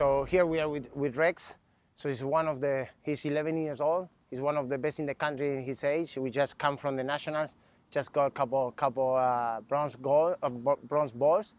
So here we are with Rex. So he's 11 years old. He's one of the best in the country in his age. We just come from the nationals, just got a couple bronze balls.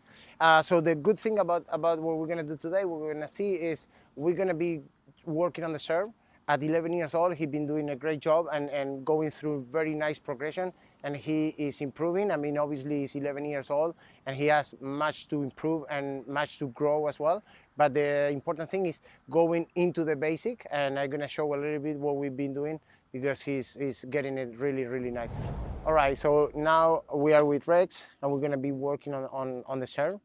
So the good thing about what we're gonna do today, what we're gonna see is we're gonna be working on the serve. At 11 years old, he's been doing a great job and going through very nice progression, and he is improving. I mean, obviously he's 11 years old and he has much to improve and much to grow as well. But the important thing is going into the basic, and I'm gonna show a little bit what we've been doing because he's getting it really, really nice. All right, so now we are with Rex and we're gonna be working on the serve.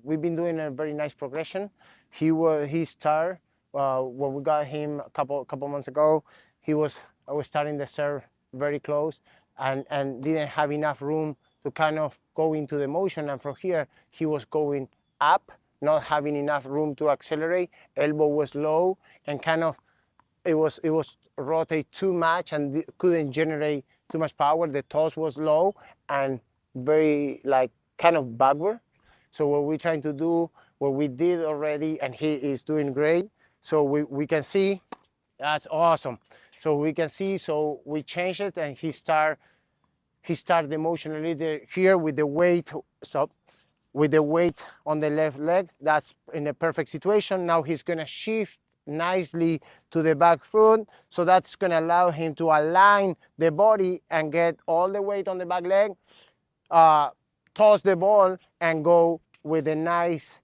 We've been doing a very nice progression. He started when we got him a couple months ago. I was starting the serve very close and didn't have enough room to kind of go into the motion, and from here he was going up, not having enough room to accelerate. Elbow was low and kind of it was rotate too much and couldn't generate too much power. The toss was low and very kind of backward. So what we're trying to do, what we did already, and he is doing great. So we can see, that's awesome. So we can see, so we changed it and he start the motion a little here with the weight, with the weight on the left leg. That's in a perfect situation. Now he's gonna shift nicely to the back foot. So that's gonna allow him to align the body and get all the weight on the back leg, toss the ball and go with the nice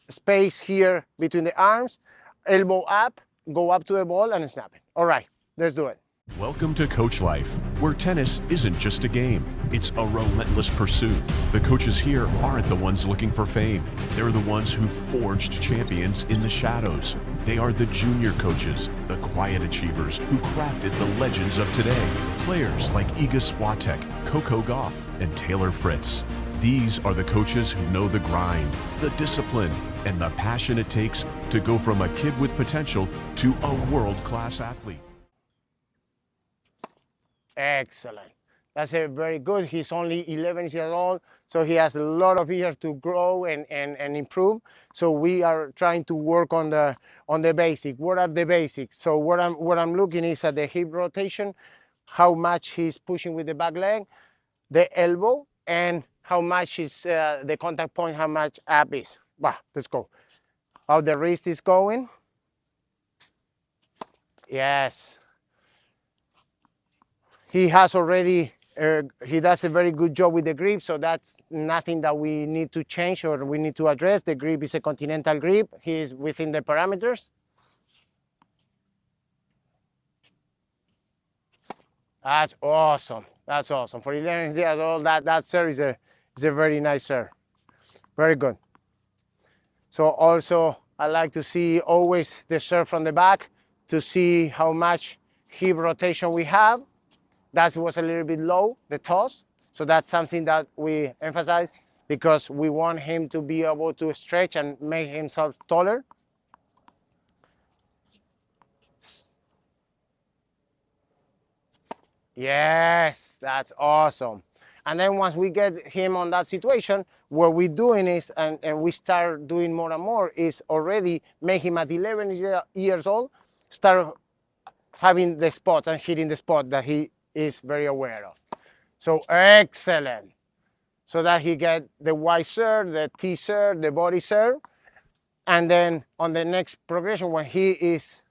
space here between the arms, elbow up, go up to the ball and snap it. All right, let's do it. Welcome to Coach Life, where tennis isn't just a game, it's a relentless pursuit. The coaches here aren't the ones looking for fame. They're the ones who forged champions in the shadows. They are the junior coaches, the quiet achievers who crafted the legends of today. Players like Iga Swiatek, Coco Gauff, and Taylor Fritz. These are the coaches who know the grind, the discipline, and the passion it takes to go from a kid with potential to a world-class athlete. Excellent. That's a very good. He's only 11 years old, so he has a lot of years to grow and improve. So we are trying to work on the basic. What are the basics? So what I'm looking is at the hip rotation, how much he's pushing with the back leg, the elbow, and how much is the contact point, how much up is. Bah, let's go. How the wrist is going. Yes. He has already, he does a very good job with the grip, so that's nothing that we need to change or we need to address. The grip is a continental grip. He is within the parameters. That's awesome. That's awesome. For 11 years old, that serve is a very nice serve. Very good. So also, I like to see always the serve from the back to see how much hip rotation we have. That was a little bit low, the toss. So that's something that we emphasize because we want him to be able to stretch and make himself taller. Yes, that's awesome. And then once we get him on that situation, what we're doing is, and we start doing more and more, is already make him at 11 years old, start having the spot and hitting the spot that he is very aware of. So excellent. So that he get the Y serve, the T serve, the body serve. And then on the next progression, when he is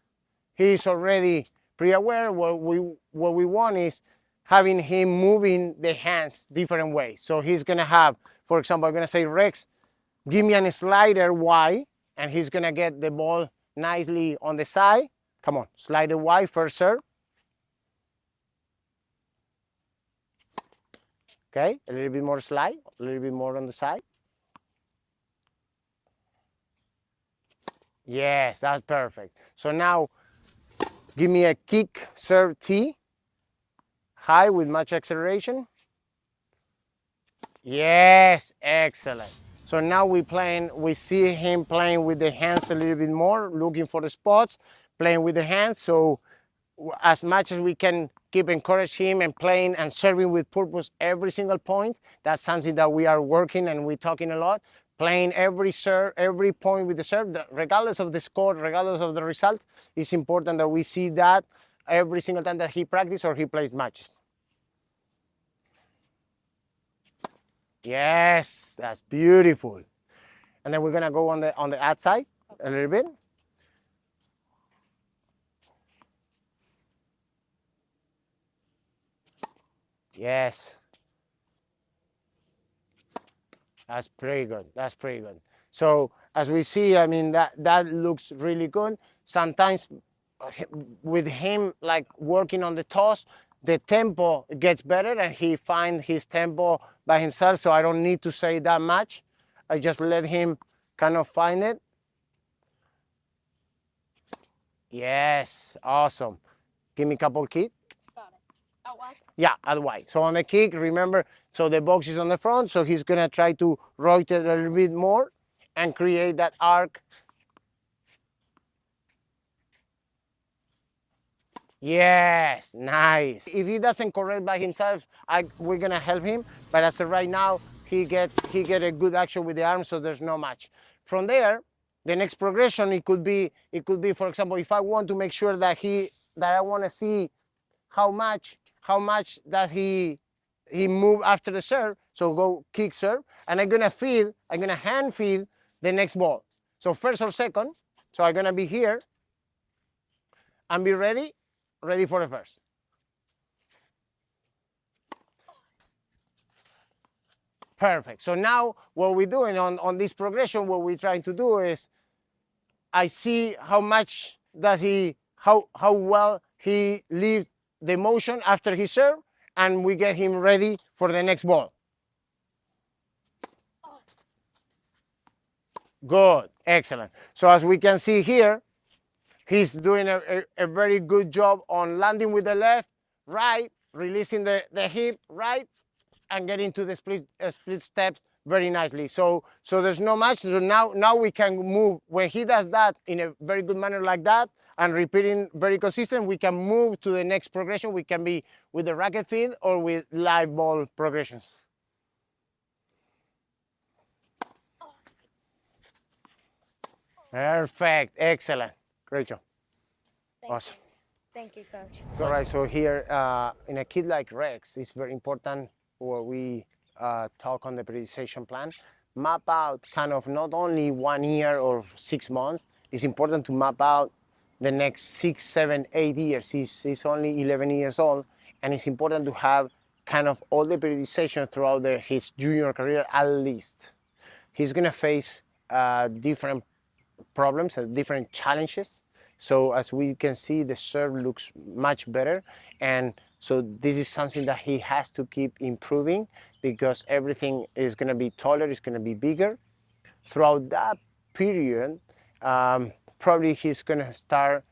already pre-aware, what we want is having him moving the hands different ways. So he's gonna have, for example, I'm gonna say, Rex, give me a slider Y, and he's gonna get the ball nicely on the side. Come on, slider Y, first serve. Okay, a little bit more slide, a little bit more on the side. Yes, that's perfect. So now, give me a kick, serve T, high with much acceleration. Yes, excellent. So now we see him playing with the hands a little bit more, looking for the spots, playing with the hands. So as much as we can keep encourage him and playing and serving with purpose every single point, that's something that we are working and we're talking a lot. playing every serve, every point with the serve, regardless of the score, regardless of the result. It's important that we see that every single time that he practices or he plays matches. Yes, that's beautiful. And then we're gonna go on the outside a little bit. Yes. That's pretty good. That's pretty good. So as we see, I mean, that looks really good. Sometimes with him like working on the toss, the tempo gets better and he finds his tempo by himself. So I don't need to say that much. I just let him kind of find it. Yes, awesome. Give me a couple kick. Got it. Out wide? Yeah, out wide. So on the kick, remember, so the box is on the front, so he's gonna try to rotate a little bit more and create that arc. Yes, nice. If he doesn't correct by himself, we're gonna help him. But as of right now, he get a good action with the arm, so there's no match. From there, the next progression it could be, for example, if I want to make sure that I want to see how much does he move after the serve. So go kick serve, and I'm gonna hand feed the next ball. So first or second. So I'm gonna be here and be ready for the first. Perfect. So now what we're doing on this progression, what we're trying to do is, I see how much does how well he leaves the motion after his serve, and we get him ready for the next ball. Good, excellent. So as we can see here, he's doing a very good job on landing with the left, right, releasing the hip, right, and getting to the split steps very nicely. So there's no match. So now we can move. When he does that in a very good manner like that and repeating very consistent, we can move to the next progression. We can be with the racket feed or with live ball progressions. Perfect, excellent, great job. Awesome. Thank you, Coach. All right, so here in a kid like Rex, it's very important where we talk on the periodization plan, map out kind of not only 1 year or 6 months, it's important to map out the next 6, 7, 8 years. He's only 11 years old, and it's important to have kind of all the periodization throughout his junior career at least. He's gonna face different problems and different challenges. So as we can see, the serve looks much better. And so this is something that he has to keep improving because everything is gonna be taller, it's gonna be bigger. Throughout that period, probably he's gonna start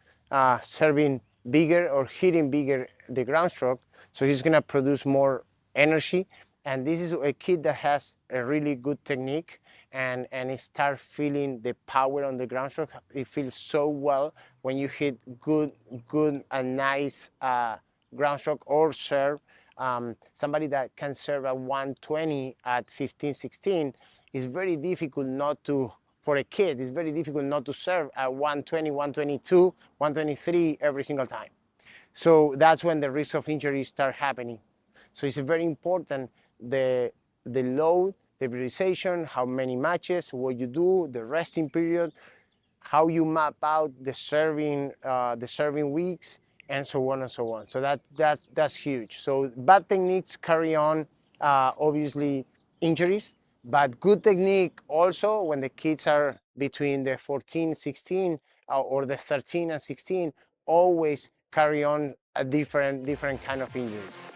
serving bigger or hitting bigger the ground stroke. So he's gonna produce more energy. And this is a kid that has a really good technique and he start feeling the power on the ground stroke. It feels so well when you hit good and nice ground stroke or serve. Somebody that can serve at 120 at 15, 16 is very difficult not to, for a kid, it's very difficult not to serve at 120, 122, 123 every single time. So that's when the risk of injury start happening. So it's very important, the load, the periodization, how many matches, what you do, the resting period, how you map out the serving weeks, and so on and so on. So that's huge. So bad techniques carry on, obviously, injuries, but good technique also when the kids are between the 14, 16, or the 13 and 16, always carry on a different kind of injuries.